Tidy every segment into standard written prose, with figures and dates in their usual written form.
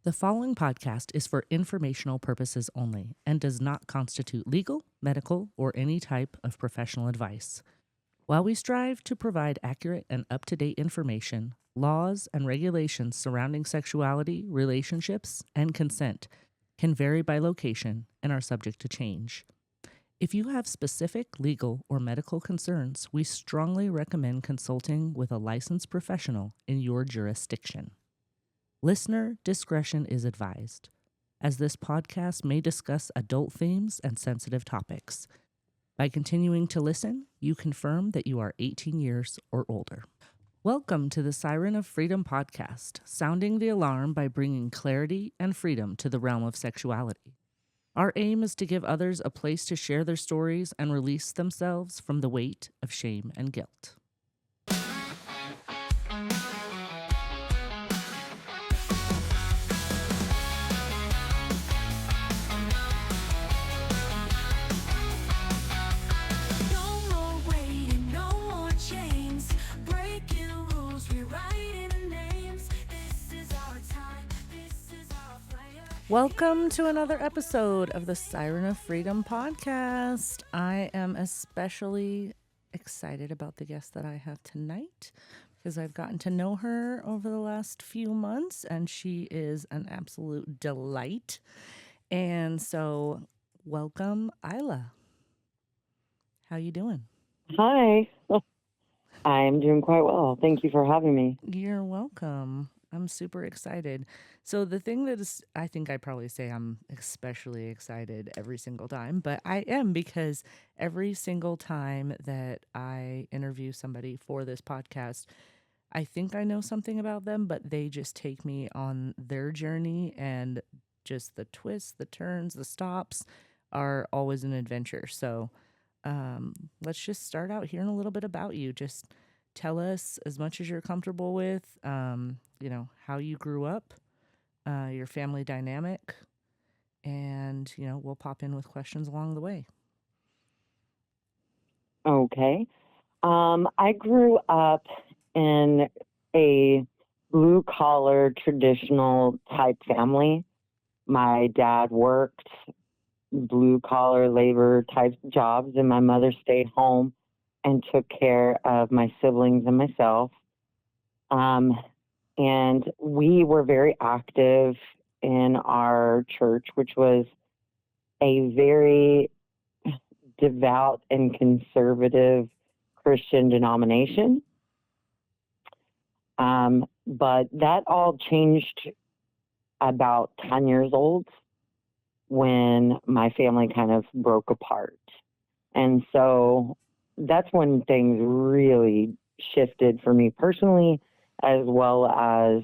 The following podcast is for informational purposes only and does not constitute legal, medical, or any type of professional advice. While we strive to provide accurate and up-to-date information, laws and regulations surrounding sexuality, relationships, and consent can vary by location and are subject to change. If you have specific legal or medical concerns, we strongly recommend consulting with a licensed professional in your jurisdiction. Listener discretion is advised, as this podcast may discuss adult themes and sensitive topics. By continuing to listen, you confirm that you are 18 years or older. Welcome to the Siren of Freedom podcast, sounding the alarm by bringing clarity and freedom to the realm of sexuality. Our aim is to give others a place to share their stories and release themselves from the weight of shame and guilt. Welcome to another episode of the Siren of Freedom podcast. I am especially excited about the guest that I have tonight because I've gotten to know her over the last few months and she is an absolute delight. And so welcome, Isla. How you doing? Hi. I'm doing quite well. Thank you for having me. You're welcome. I'm super excited. So the thing that is, I think I probably say I'm especially excited every single time, but I am because every single time that I interview somebody for this podcast, I think I know something about them, but they just take me on their journey and just the twists, the turns, the stops are always an adventure. So let's just start out hearing a little bit about you. Just tell us as much as you're comfortable with, how you grew up, your family dynamic, and, we'll pop in with questions along the way. Okay. I grew up in a blue-collar, traditional type family. My dad worked blue-collar labor type jobs, and my mother stayed home and took care of my siblings and myself. And we were very active in our church, which was a very devout and conservative Christian denomination. But that all changed about 10 years old when my family kind of broke apart. And so that's when things really shifted for me personally, as well as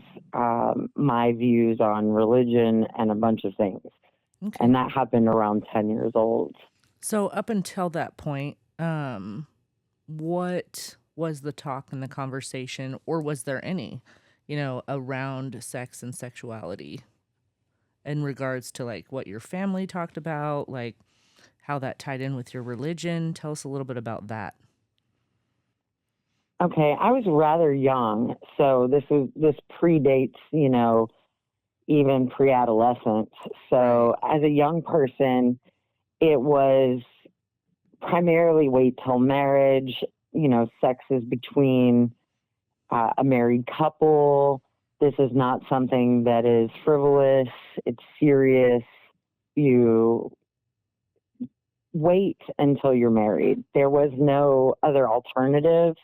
my views on religion and a bunch of things. Okay. And that happened around 10 years old. So up until that point, what was the talk and the conversation, or was there any, around sex and sexuality in regards to like what your family talked about, like how that tied in with your religion? Tell us a little bit about that. Okay, I was rather young, so this predates, even pre-adolescence. So as a young person, it was primarily wait till marriage. Sex is between a married couple. This is not something that is frivolous. It's serious. You wait until you're married. There was no other alternative.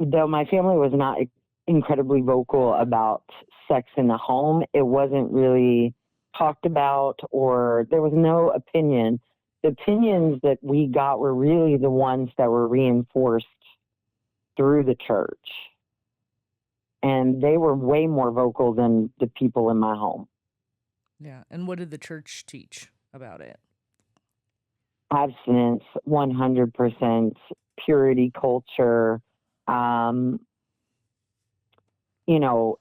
Though my family was not incredibly vocal about sex in the home, it wasn't really talked about, or there was no opinion. The opinions that we got were really the ones that were reinforced through the church. And they were way more vocal than the people in my home. Yeah. And what did the church teach about it? Abstinence, 100%, purity culture.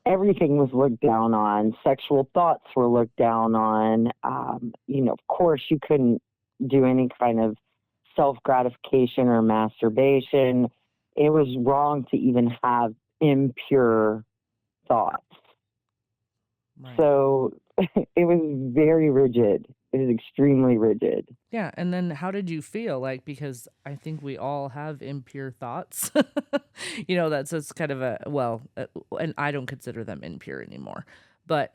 Everything was looked down on. Sexual thoughts were looked down on. Of course, you couldn't do any kind of self-gratification or masturbation. It was wrong to even have impure thoughts. Right. So it was very rigid. It was extremely rigid. Yeah, and then how did you feel? Like, because I think we all have impure thoughts. That's just kind of and I don't consider them impure anymore. But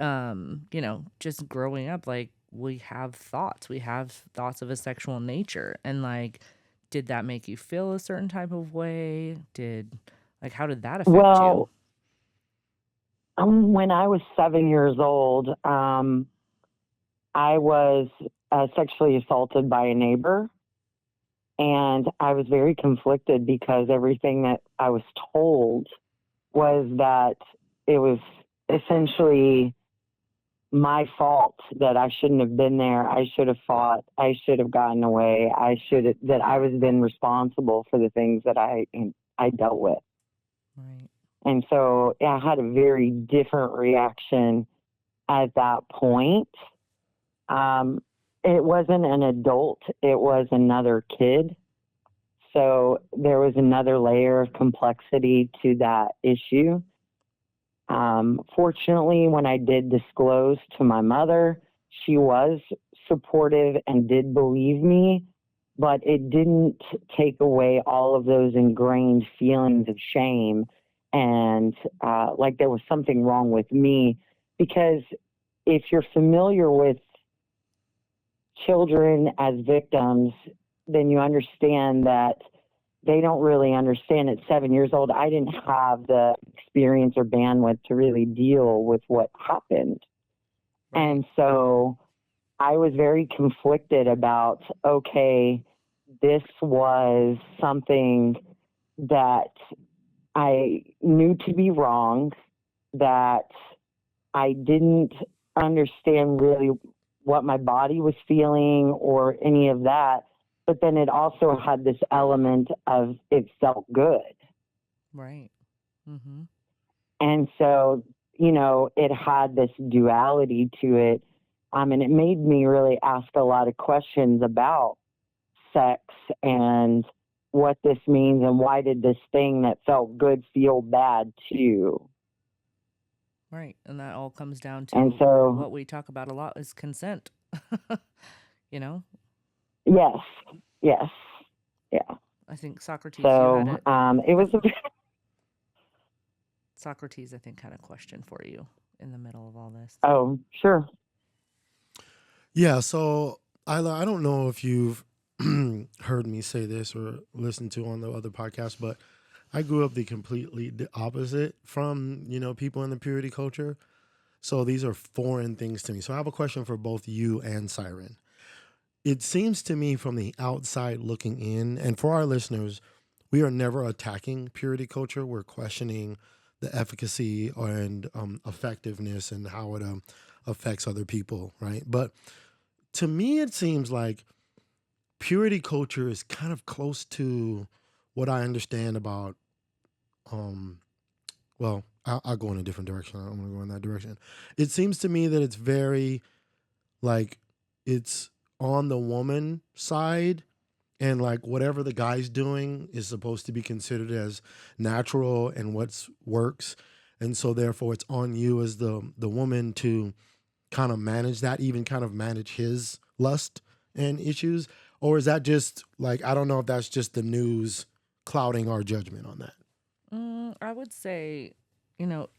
just growing up, like we have thoughts. We have thoughts of a sexual nature. And like, did that make you feel a certain type of way? How did that affect you? Well, when I was 7 years old, I was sexually assaulted by a neighbor. And I was very conflicted because everything that I was told was that it was essentially my fault, that I shouldn't have been there. I should have fought. I should have gotten away. That I was then responsible for the things that I dealt with. Right. And so I had a very different reaction at that point. Um, it wasn't an adult, it was another kid. So there was another layer of complexity to that issue. Fortunately, when I did disclose to my mother, she was supportive and did believe me, but it didn't take away all of those ingrained feelings of shame and like there was something wrong with me. Because if you're familiar with children as victims, then you understand that they don't really understand. At 7 years old, I didn't have the experience or bandwidth to really deal with what happened. Right. And so I was very conflicted about, okay, this was something that I knew to be wrong, that I didn't understand really what my body was feeling or any of that. But then it also had this element of it felt good. Right. Mm-hmm. And so, it had this duality to it. And it made me really ask a lot of questions about sex and what this means and why did this thing that felt good feel bad too. Right. And that all comes down And to so, what we talk about a lot is consent. you know? yes, yes, yeah. I think Socrates, you had So, it. it I was, th- Socrates, I think, had a question for you in the middle of all this. oh, sure. Yeah, so Isla, I don't know if you've heard me say this or listened to on the other podcast, but I grew up the completely opposite from, people in the purity culture. So these are foreign things to me. So I have a question for both you and Siren. It seems to me from the outside looking in, and for our listeners, we are never attacking purity culture. We're questioning the efficacy and effectiveness and how it affects other people, right? But to me, it seems like purity culture is kind of close to what I understand about. Um, I'll go in a different direction. I don't want to go in that direction. It seems to me that it's very like it's on the woman side, and like whatever the guy's doing is supposed to be considered as natural and what's works, and so therefore it's on you as the woman to kind of manage that, even kind of manage his lust and issues? Or is that just like, I don't know if that's just the news clouding our judgment on that? I would say,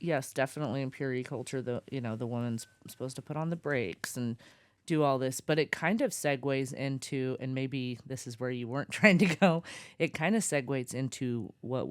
yes, definitely in purity culture, the woman's supposed to put on the brakes and do all this, but it kind of segues into, and maybe this is where you weren't trying to go, it kind of segues into what,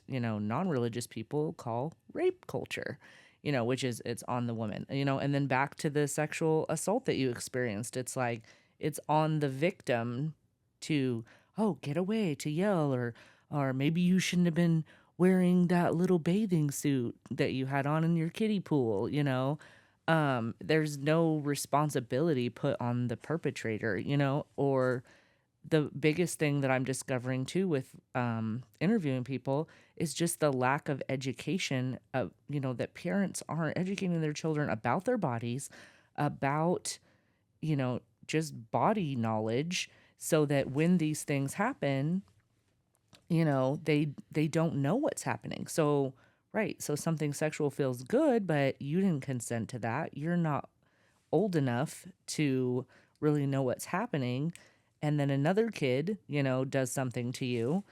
non-religious people call rape culture, which is it's on the woman, and then back to the sexual assault that you experienced. It's like, it's on the victim to, oh, get away, to yell, or maybe you shouldn't have been wearing that little bathing suit that you had on in your kiddie pool. There's no responsibility put on the perpetrator, or the biggest thing that I'm discovering too with interviewing people is just the lack of education of, that parents aren't educating their children about their bodies, about, just body knowledge, so that when these things happen, they don't know what's happening. So Right. So something sexual feels good, but you didn't consent to that. You're not old enough to really know what's happening. And then another kid, does something to you,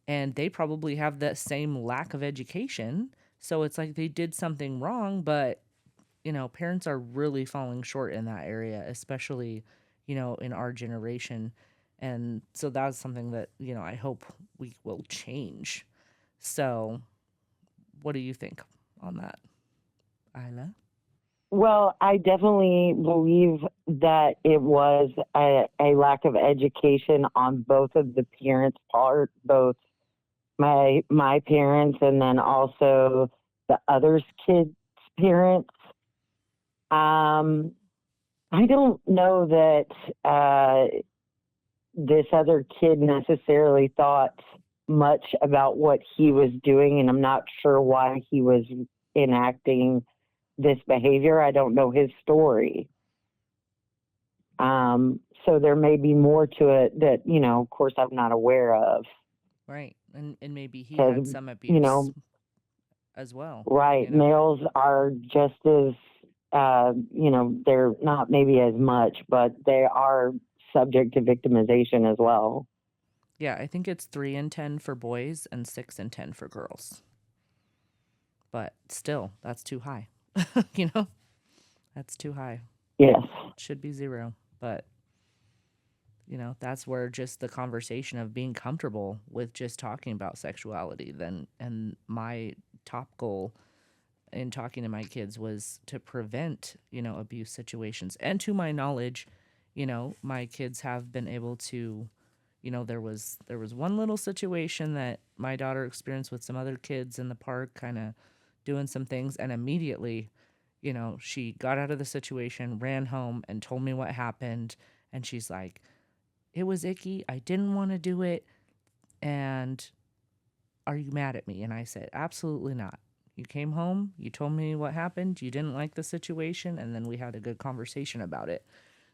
and they probably have that same lack of education. So it's like they did something wrong, but, parents are really falling short in that area, especially, in our generation. And so that's something that, I hope we will change. So what do you think on that, Isla? Well, I definitely believe that it was a lack of education on both of the parents' part, both my parents and then also the other's kids' parents. Um, I don't know that this other kid necessarily thought much about what he was doing, and I'm not sure why he was enacting this behavior. I don't know his story. So there may be more to it that, of course, I'm not aware of. Right. And maybe he Because, had some you abuse know, as well, right, males are just as, they're not maybe as much, but they are subject to victimization as well. Yeah, I think it's 3 in 10 for boys and 6 in 10 for girls. But still, that's too high. you know? That's too high. Yes. It should be 0. But, that's where just the conversation of being comfortable with just talking about sexuality then and my top goal in talking to my kids was to prevent, abuse situations. And to my knowledge, my kids have been able to, there was one little situation that my daughter experienced with some other kids in the park kind of doing some things, and immediately, she got out of the situation, ran home and told me what happened, and she's like, "It was icky. I didn't want to do it, and are you mad at me?" And I said, "Absolutely not. You came home, you told me what happened, you didn't like the situation, and then we had a good conversation about it."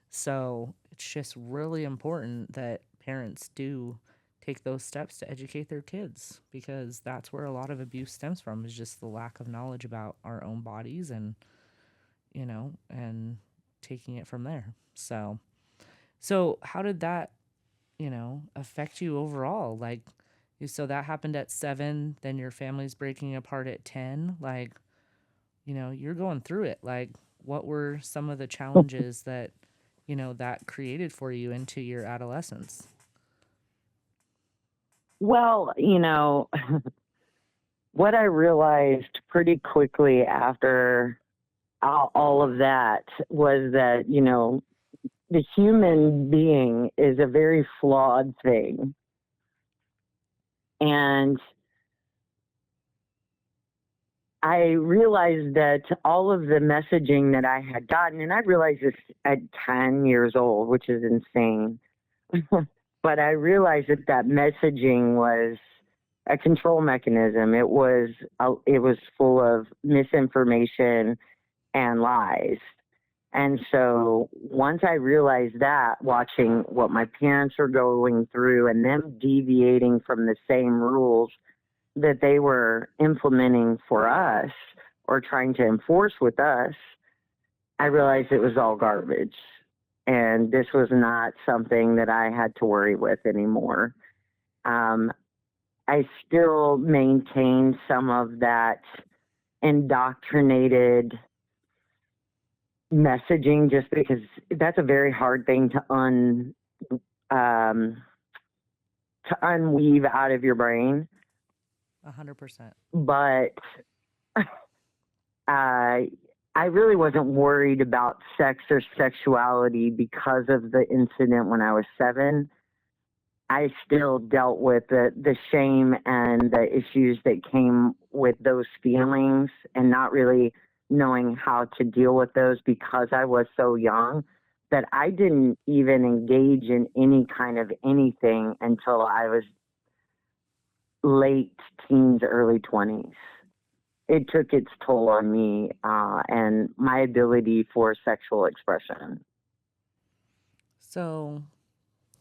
So it's just really important that parents do take those steps to educate their kids, because that's where a lot of abuse stems from, is just the lack of knowledge about our own bodies and, and taking it from there. So how did that, affect you overall? Like, so that happened at 7, then your family's breaking apart at 10. Like, you're going through it. Like, what were some of the challenges that, that created for you into your adolescence? Well, what I realized pretty quickly after all of that was that, the human being is a very flawed thing. And I realized that all of the messaging that I had gotten, and I realized this at 10 years old, which is insane, but I realized that that messaging was a control mechanism. It was full of misinformation and lies. And so once I realized that, watching what my parents were going through and them deviating from the same rules that they were implementing for us or trying to enforce with us, I realized it was all garbage. And this was not something that I had to worry with anymore. Um, I still maintain some of that indoctrinated messaging just because that's a very hard thing um, to unweave out of your brain. 100%. But I really wasn't worried about sex or sexuality because of the incident when I was 7. I still dealt with the shame and the issues that came with those feelings and not really knowing how to deal with those because I was so young that I didn't even engage in any kind of anything until I was late teens, early 20s. It took its toll on me and my ability for sexual expression. So,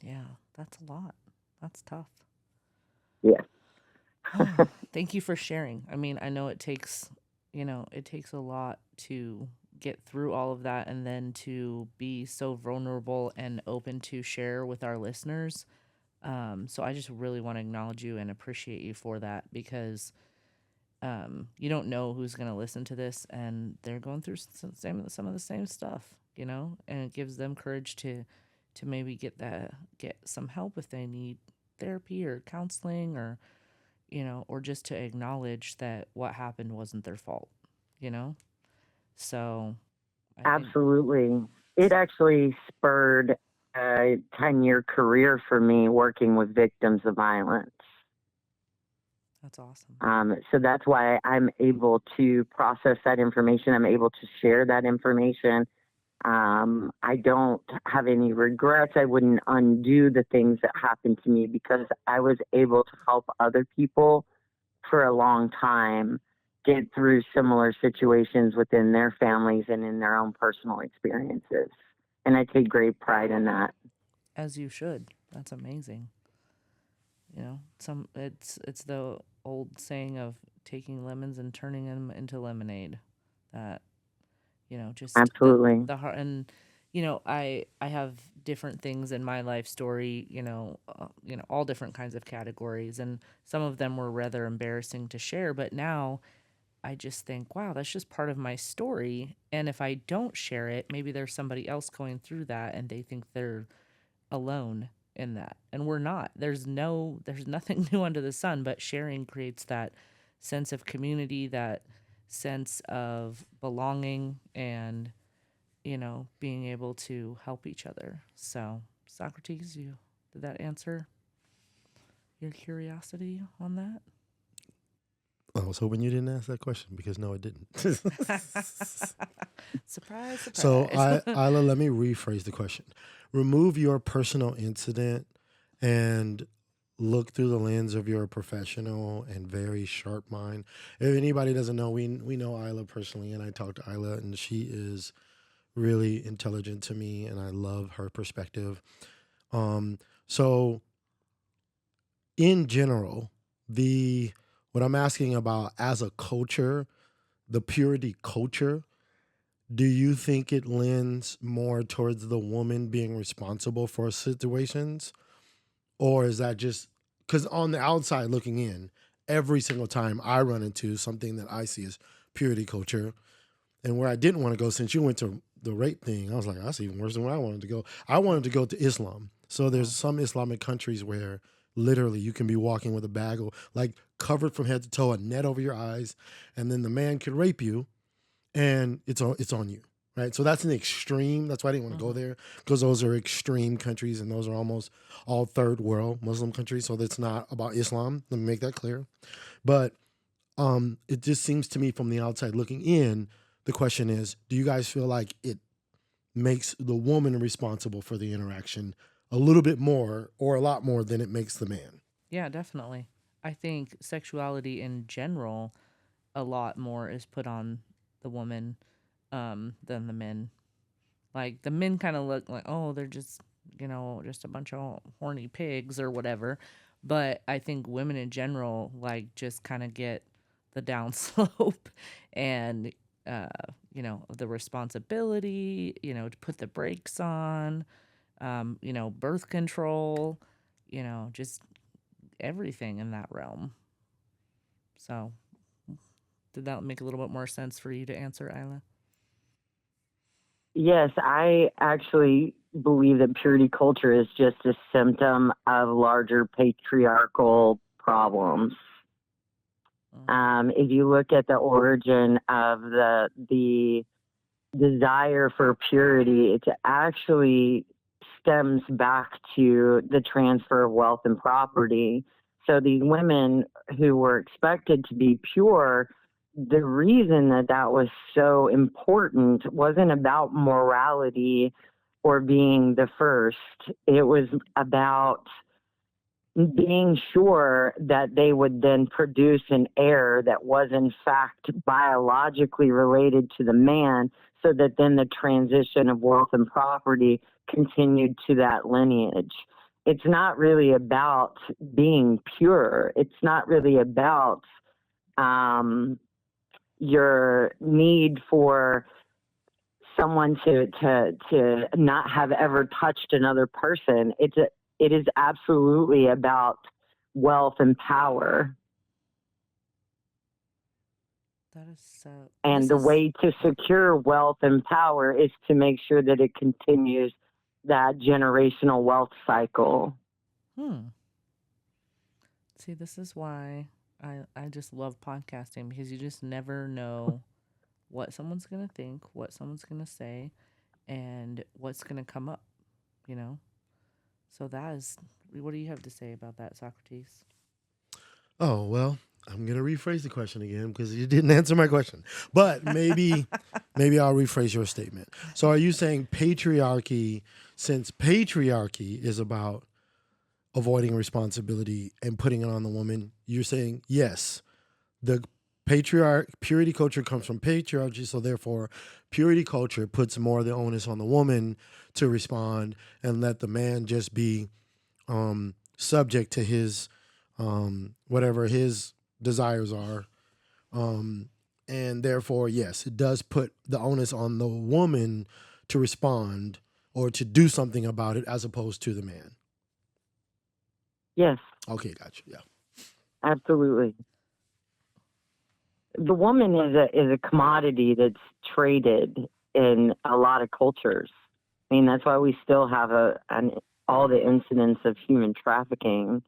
yeah, that's a lot. That's tough. Yes. Thank you for sharing. I mean, I know it takes, it takes a lot to get through all of that and then to be so vulnerable and open to share with our listeners. So I just really want to acknowledge you and appreciate you for that because you don't know who's going to listen to this and they're going through some of the same stuff, and it gives them courage to maybe get some help if they need therapy or counseling or or just to acknowledge that what happened wasn't their fault, you know? So I think Absolutely. It actually spurred a 10-year career for me working with victims of violence. that's awesome. So that's why I'm able to process that information. I'm able to share that information. I don't have any regrets. I wouldn't undo the things that happened to me because I was able to help other people for a long time get through similar situations within their families and in their own personal experiences. And I take great pride in that. As you should. That's amazing. It's the old saying of taking lemons and turning them into lemonade. That just Absolutely. the heart and I have different things in my life story, all different kinds of categories, and some of them were rather embarrassing to share, but now I just think, wow, that's just part of my story, and if I don't share it, maybe there's somebody else going through that and they think they're alone in that, and we're not. There's nothing new under the sun, but sharing creates that sense of community, that sense of belonging, and being able to help each other. So, Socrates, did that answer your curiosity on that? I was hoping you didn't ask that question because no, it didn't. Surprise, So, surprise. Isla, let me rephrase the question. Remove your personal incident and look through the lens of your professional and very sharp mind. If anybody doesn't know, we know Isla personally, and I talked to Isla, and she is really intelligent to me, and I love her perspective. So in general, the what I'm asking about as a culture, the purity culture, do you think it lends more towards the woman being responsible for situations? Or is that just because on the outside looking in, every single time I run into something that I see as purity culture, and where I didn't want to go, since you went to the rape thing, I was like, that's even worse than where I wanted to go. I wanted to go to Islam. So there's some Islamic countries where literally you can be walking with a bag of, like, covered from head to toe, a net over your eyes, and then the man could rape you, and it's on you. Right. So that's an extreme. That's why I didn't want to go there, because those are extreme countries, and those are almost all third world Muslim countries. So that's not about Islam. Let me make that clear. But it just seems to me from the outside looking in, the question is, do you guys feel like it makes the woman responsible for the interaction a little bit more or a lot more than it makes the man? Yeah, definitely. I think sexuality in general, a lot more is put on the woman than the men. Like the men kind of look like, oh, they're just, just a bunch of horny pigs or whatever. But I think women in general, like, just kind of get the down slope and, uh, the responsibility, to put the brakes on, birth control, just everything in that realm. So, did that make a little bit more sense for you to answer, Isla? Yes, I actually believe that purity culture is just a symptom of larger patriarchal problems. If you look at the origin of the desire for purity, it actually stems back to the transfer of wealth and property. So these women who were expected to be pure, the reason that that was so important wasn't about morality or being the first. It was about being sure that they would then produce an heir that was in fact biologically related to the man, so that then the transition of wealth and property continued to that lineage. it's not really about being pure. It's not really about your need for someone to not have ever touched another person. It is absolutely about wealth and power. That is so. And the way to secure wealth and power is to make sure that it continues that generational wealth cycle. See, this is why I just love podcasting, because you just never know what someone's going to think, what someone's going to say, and what's going to come up, you know? So that is, what do you have to say about that, Socrates? Oh, well, I'm going to rephrase the question again because you didn't answer my question. But maybe I'll rephrase your statement. So are you saying patriarchy, since patriarchy is about avoiding responsibility and putting it on the woman, you're saying, yes, the purity culture comes from patriarchy, so therefore purity culture puts more of the onus on the woman to respond and let the man just be subject to his whatever his desires are. And therefore, yes, it does put the onus on the woman to respond or to do something about it as opposed to the man. Yes. Okay, gotcha. Yeah. Absolutely. The woman is a commodity that's traded in a lot of cultures. I mean, that's why we still have all the incidents of human trafficking.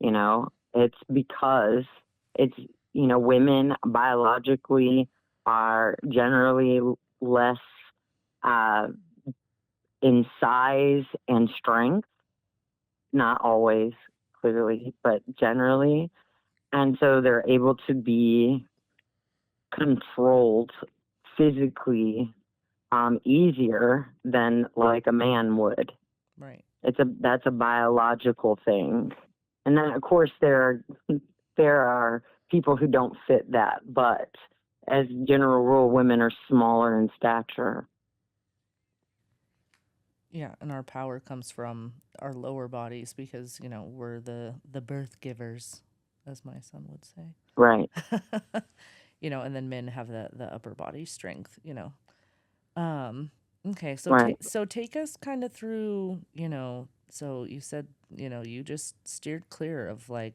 You know, it's because women biologically are generally less in size and strength. Not always, clearly, but generally. And so they're able to be controlled physically easier than like a man would. Right. That's a biological thing. And then of course there are people who don't fit that, but as general rule, women are smaller in stature. Yeah, and our power comes from our lower bodies because, we're the birth givers, as my son would say. Right. And then men have the upper body strength, Okay, so Right. so take us kind of through, so you said, you just steered clear of like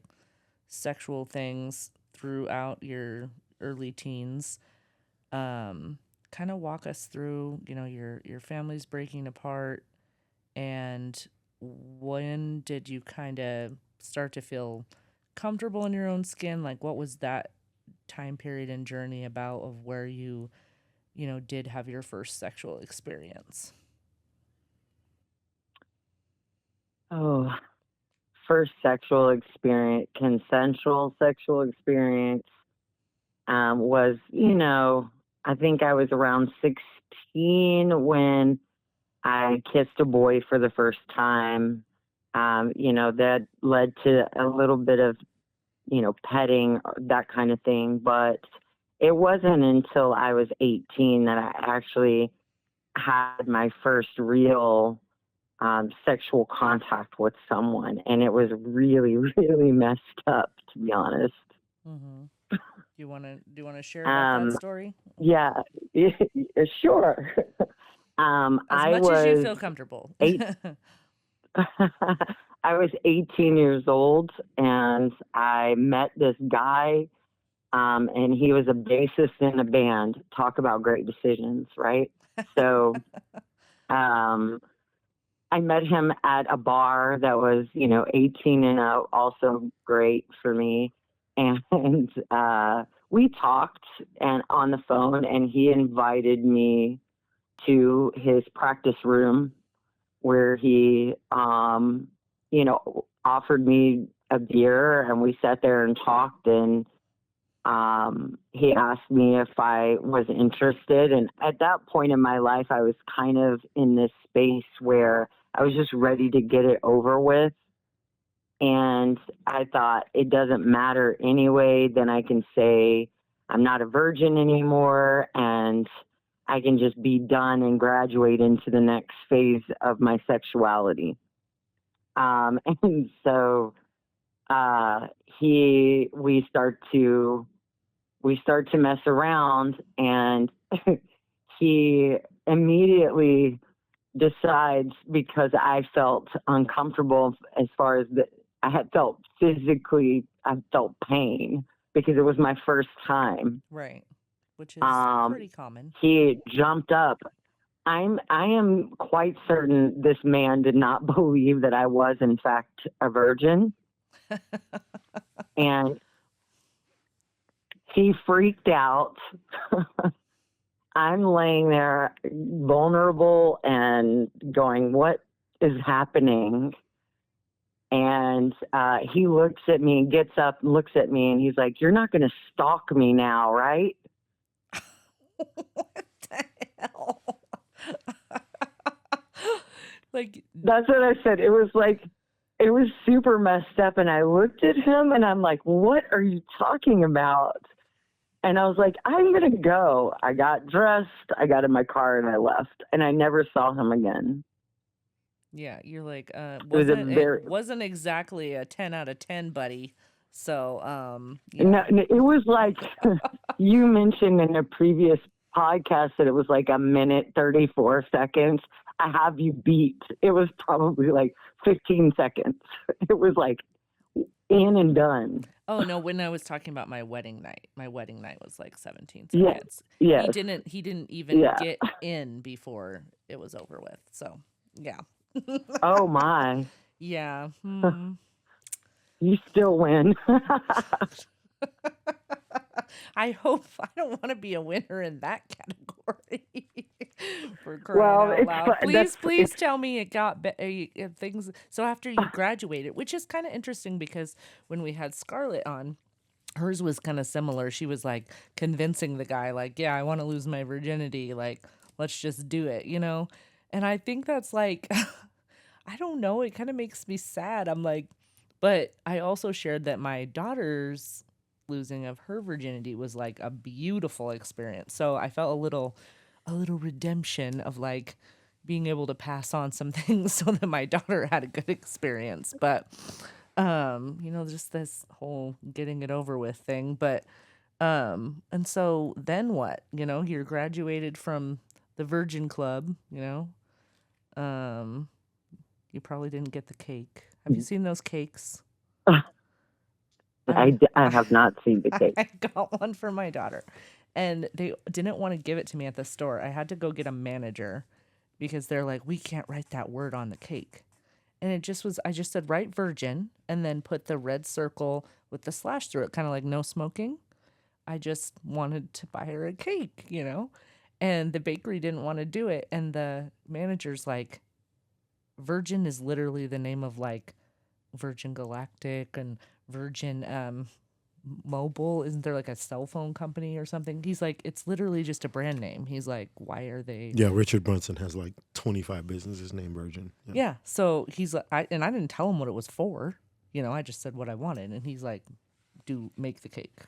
sexual things throughout your early teens. Kind of walk us through, your family's breaking apart, and when did you kind of start to feel comfortable in your own skin? Like, what was that time period and journey about of where you did have your first sexual experience? Oh, first sexual experience, consensual sexual experience, was, I think I was around 16 when I kissed a boy for the first time. That led to a little bit of, petting, that kind of thing. But it wasn't until I was 18 that I actually had my first real sexual contact with someone. And it was really, really messed up, to be honest. Mm-hmm. Do you want to share about that story? Yeah, sure. As much as you feel comfortable. I was 18 years old, and I met this guy, and he was a bassist in a band. Talk about great decisions, right? So I met him at a bar that was, 18 and up, also great for me. And we talked on the phone, and he invited me to his practice room where he, offered me a beer, and we sat there and talked, and he asked me if I was interested. And at that point in my life, I was kind of in this space where I was just ready to get it over with. And I thought, it doesn't matter anyway, then I can say I'm not a virgin anymore, and I can just be done and graduate into the next phase of my sexuality. And so he we start to mess around, and he immediately decides, because I felt uncomfortable as far as I had felt physically, I felt pain because it was my first time. Right. Which is pretty common. He jumped up. I am quite certain this man did not believe that I was in fact a virgin, and he freaked out. I'm laying there vulnerable and going, what is happening? And he looks at me and gets up, looks at me, and he's like, you're not going to stalk me now, right? What the hell? Like, that's what I said. It was super messed up. And I looked at him and I'm like, what are you talking about? And I was like, I'm going to go. I got dressed, I got in my car, and I left. And I never saw him again. yeah, you're like, It wasn't exactly a 10 out of 10, buddy. So, yeah. No, it was like you mentioned in a previous podcast that it was like a minute 34 seconds. I have you beat. It was probably like 15 seconds. It was like in and done. Oh no, when I was talking about my wedding night was like 17 Yeah. seconds. Yes. He didn't even get in before it was over with. So, yeah. Oh my. Yeah. You still win. I hope. I don't want to be a winner in that category. For crying out loud. Please tell me it got things. So after you graduated, which is kind of interesting because when we had Scarlett on, hers was kind of similar. She was like convincing the guy, like, yeah, I want to lose my virginity. Like, let's just do it, you know? And I think that's like, I don't know. It kind of makes me sad. I'm like, but I also shared that my daughter's losing of her virginity was like a beautiful experience. So I felt a little redemption of like being able to pass on some things so that my daughter had a good experience. But just this whole getting it over with thing. But and so then what? You're graduated from the Virgin Club, you probably didn't get the cake. Have you seen those cakes? I have not seen the cake. I got one for my daughter, and they didn't want to give it to me at the store. I had to go get a manager because they're like, we can't write that word on the cake. And I just said, write virgin, and then put the red circle with the slash through it, kind of like no smoking. I just wanted to buy her a cake, and the bakery didn't want to do it. And the manager's like, Virgin is literally the name of like Virgin Galactic and Virgin Mobile. Isn't there like a cell phone company or something? He's like, it's literally just a brand name. He's like, why are they? Yeah, Richard Brunson has like 25 businesses named Virgin. Yeah. So he's like, I didn't tell him what it was for. I just said what I wanted, and he's like, make the cake.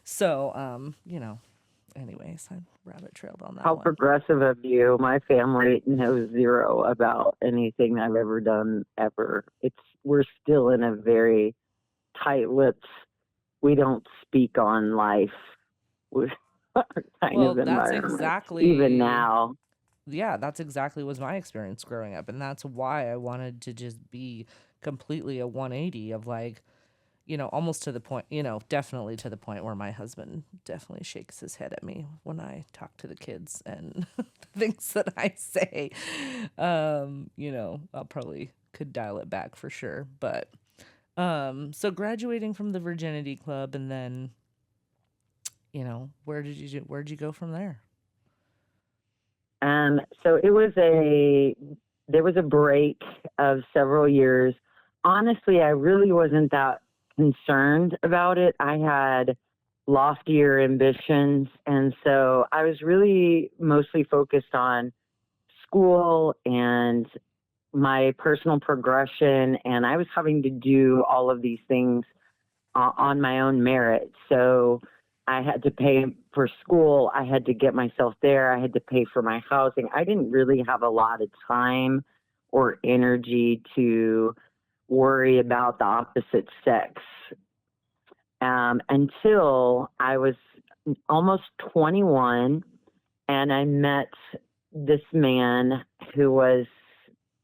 So, anyways, I rabbit trailed on that. How progressive of you. My family knows zero about anything I've ever done ever. We're still in a very tight-lipped, we don't speak on life kind of environment. That's exactly, even now. Yeah, that's exactly was my experience growing up, and that's why I wanted to just be completely a 180 of like, almost to the point, definitely to the point where my husband definitely shakes his head at me when I talk to the kids and the things that I say. I'll probably could dial it back for sure. But so graduating from the Virginity Club, and then, where'd you go from there? So there was a break of several years. Honestly, I really wasn't that concerned about it. I had loftier ambitions, and so I was really mostly focused on school and my personal progression, and I was having to do all of these things on my own merit. So I had to pay for school, I had to get myself there, I had to pay for my housing. I didn't really have a lot of time or energy to worry about the opposite sex until I was almost 21, and I met this man who was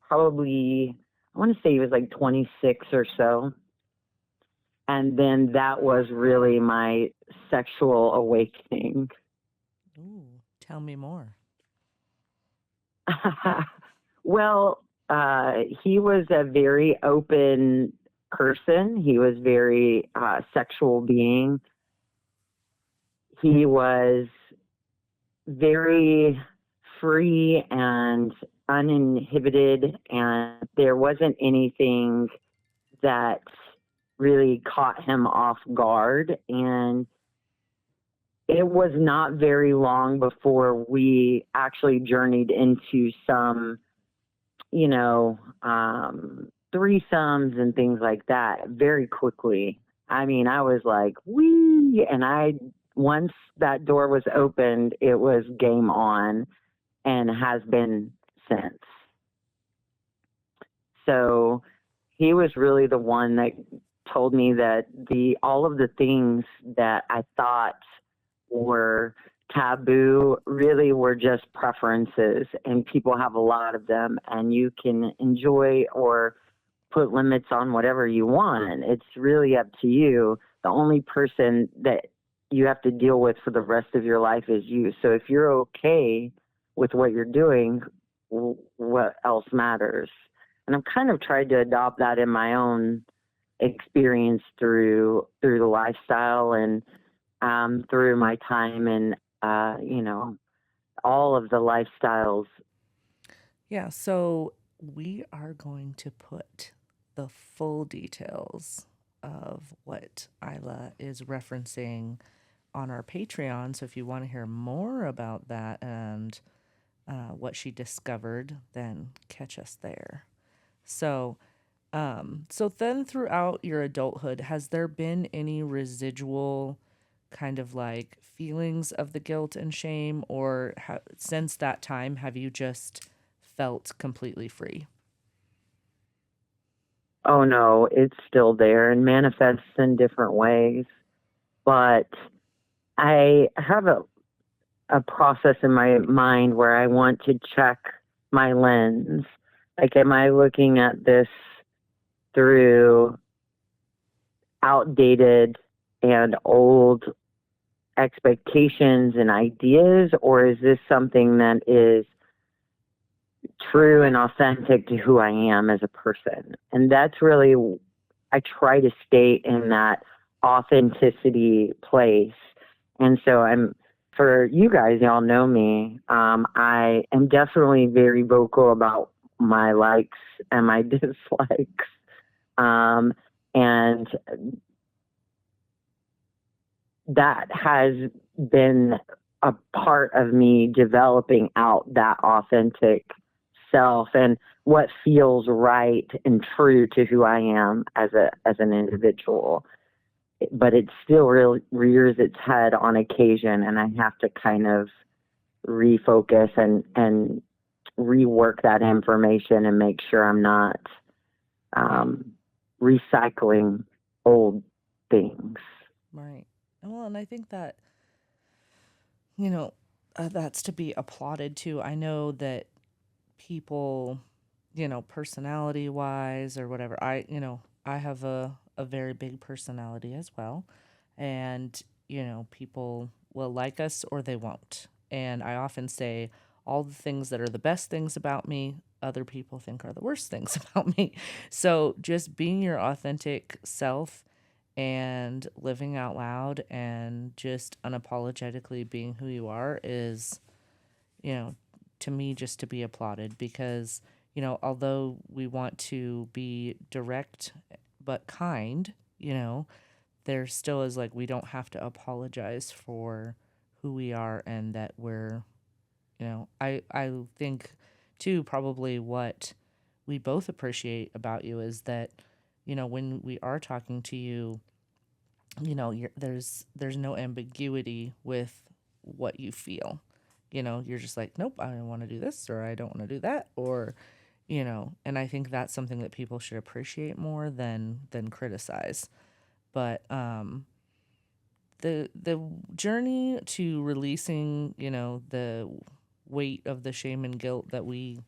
probably, I want to say he was like 26 or so. And then that was really my sexual awakening. Ooh, tell me more. Well, he was a very open person. He was very sexual being. He was very free and uninhibited, and there wasn't anything that really caught him off guard. And it was not very long before we actually journeyed into some, threesomes and things like that very quickly. I mean, I was like, wee, and once that door was opened, it was game on and has been since. So he was really the one that told me that all of the things that I thought were taboo really were just preferences, and people have a lot of them, and you can enjoy or put limits on whatever you want. It's really up to you. The only person that you have to deal with for the rest of your life is you. So if you're okay with what you're doing, what else matters? And I've kind of tried to adopt that in my own experience through the lifestyle and through my time and all of the lifestyles. Yeah, so we are going to put the full details of what Isla is referencing on our Patreon. So if you want to hear more about that and what she discovered, then catch us there. So, so then throughout your adulthood, has there been any residual kind of like feelings of the guilt and shame, or since that time, have you just felt completely free? Oh no, it's still there and manifests in different ways. But I have a process in my mind where I want to check my lens. Like, am I looking at this through outdated and old expectations and ideas, or is this something that is true and authentic to who I am as a person? And that's really, I try to stay in that authenticity place. And so for you guys, y'all know me, I am definitely very vocal about my likes and my dislikes. And that has been a part of me developing out that authentic self and what feels right and true to who I am as an individual. But it still really rears its head on occasion, and I have to kind of refocus and rework that information and make sure I'm not recycling old things. Right. Well, and I think that, that's to be applauded too. I know that people, personality wise or whatever, I have a very big personality as well. And, people will like us or they won't. And I often say all the things that are the best things about me, other people think are the worst things about me. So just being your authentic self and living out loud and just unapologetically being who you are is, you know, to me just to be applauded because, although we want to be direct but kind, there still is like we don't have to apologize for who we are and that we're, I think too probably what we both appreciate about you is that, when we are talking to you, there's no ambiguity with what you feel. You're just like, nope, I don't want to do this or I don't want to do that, or And I think that's something that people should appreciate more than criticize. But the journey to releasing, the weight of the shame and guilt that we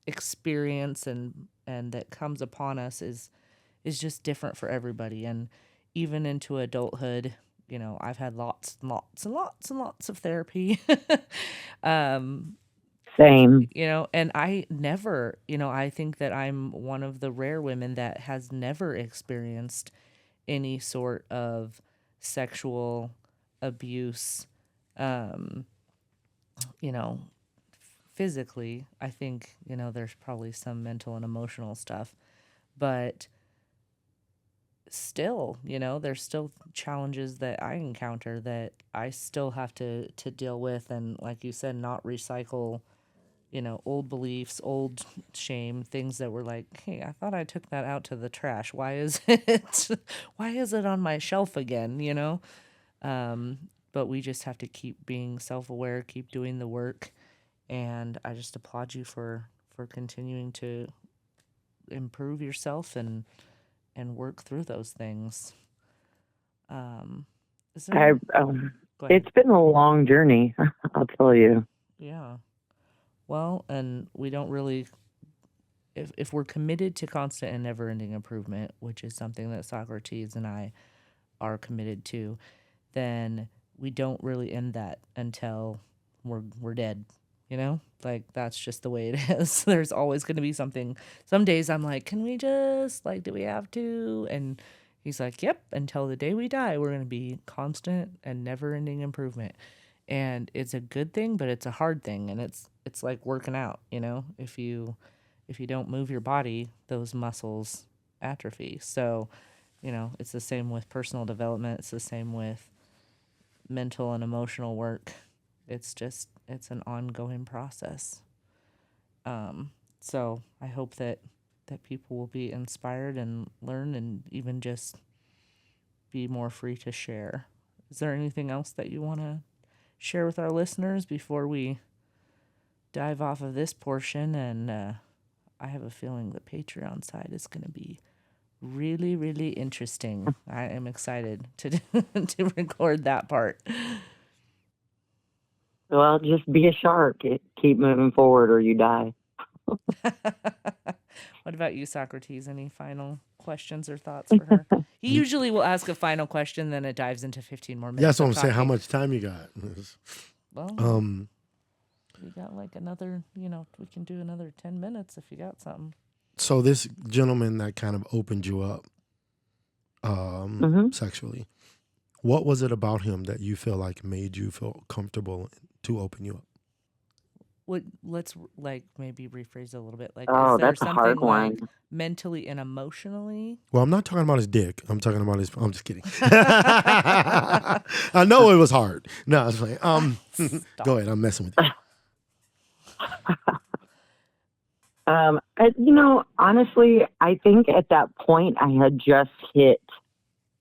experience and that comes upon us is just different for everybody. And even into adulthood, I've had lots and lots and lots and lots of therapy. um Same. and I never, I think that I'm one of the rare women that has never experienced any sort of sexual abuse, um, you know, physically. I think, there's probably some mental and emotional stuff, but still, there's still challenges that I encounter that I still have to deal with. And like you said, not recycle, old beliefs, old shame, things that were like, hey, I thought I took that out to the trash. Why is it, why is it on my shelf again? Um, but we just have to keep being self-aware, keep doing the work. And I just applaud you for continuing to improve yourself and work through those things. Um, is I there, go ahead. It's been a long journey, I'll tell you. Yeah. Well, and we don't really, if we're committed to constant and never ending improvement, which is something that Socrates and I are committed to, then we don't really end that until we're dead. Like that's just the way it is. There's always going to be something. Some days I'm like, can we just like, do we have to? And he's like, yep, until the day we die, we're going to be constant and never ending improvement. And it's a good thing, but it's a hard thing. And it's like working out, if you don't move your body, those muscles atrophy. So, it's the same with personal development. It's the same with mental and emotional work. It's an ongoing process. So I hope that people will be inspired and learn and even just be more free to share. Is there anything else that you want to share with our listeners before we dive off of this portion? And I have a feeling the Patreon side is going to be really, really interesting. I am excited to to record that part. Well, just be a shark. Keep moving forward or you die. What about you, Socrates? Any final questions or thoughts for her? He usually will ask a final question, then it dives into 15 more Yeah, minutes that's what of I'm saying. How talking. much time you got? Well, Um, we got like another, we can do another 10 minutes if you got something. so this gentleman that kind of opened you up Hmm. sexually, what was it about him that you feel like made you feel comfortable to open you up? Let's like maybe rephrase it a little bit. Like, is Oh, there that's a hard something one. like mentally and emotionally? Well, I'm not talking about his dick. I'm talking about his. I'm just kidding. I know it was hard. No, it's like Stop. go ahead. I'm messing with you. Honestly, I think at that point I had just hit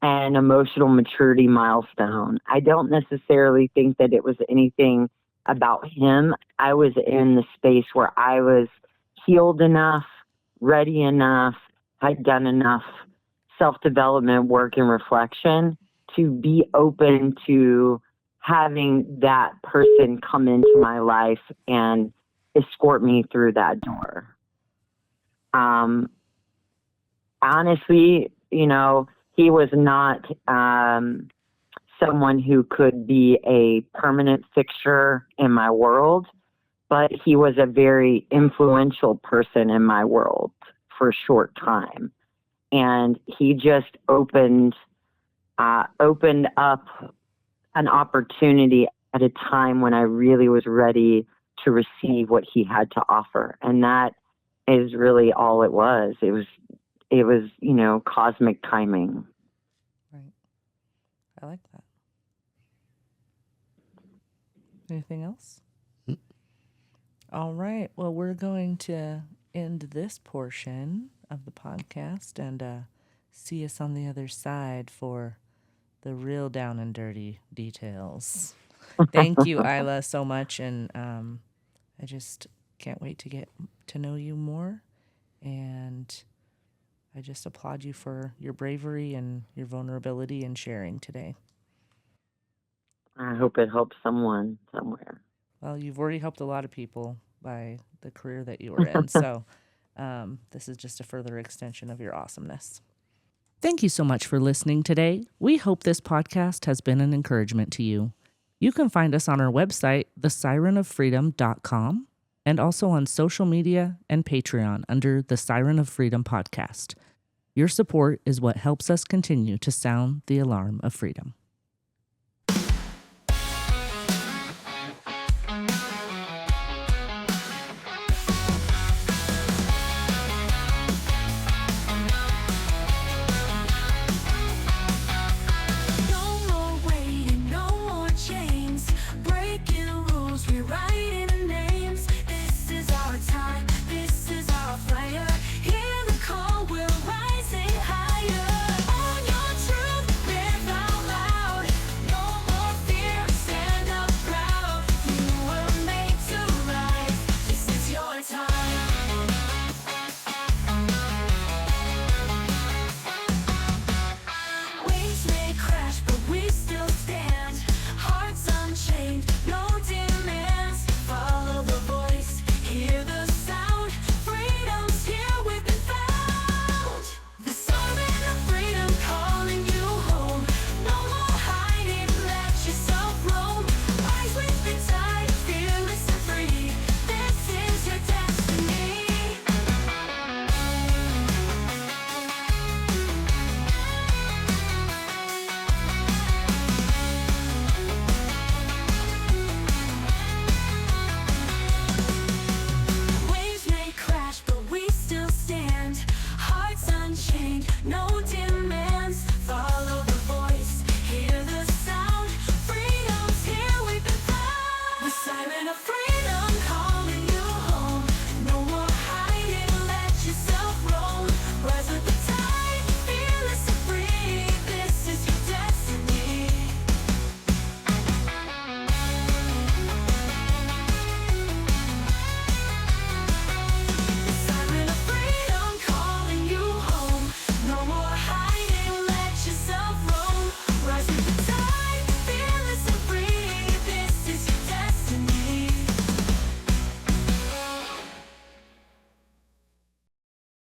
an emotional maturity milestone. I don't necessarily think that it was anything about him. I was in the space where I was healed enough, ready enough, had done enough self development work and reflection to be open to having that person come into my life and escort me through that door. Um, Honestly, he was not someone who could be a permanent fixture in my world, but he was a very influential person in my world for a short time. And he just opened up an opportunity at a time when I really was ready to receive what he had to offer. And that is really all it was. It was, cosmic timing. Right. I like that. Anything else? All right. Well, we're going to end this portion of the podcast and see us on the other side for the real down and dirty details. Thank you, Isla, so much. And I just can't wait to get to know you more. And I just applaud you for your bravery and your vulnerability and sharing today. I hope it helps someone somewhere. Well, you've already helped a lot of people by the career that you were in. So this is just a further extension of your awesomeness. Thank you so much for listening today. We hope this podcast has been an encouragement to you. You can find us on our website, thesirenoffreedom.com, and also on social media and Patreon under the Siren of Freedom podcast. Your support is what helps us continue to sound the alarm of freedom.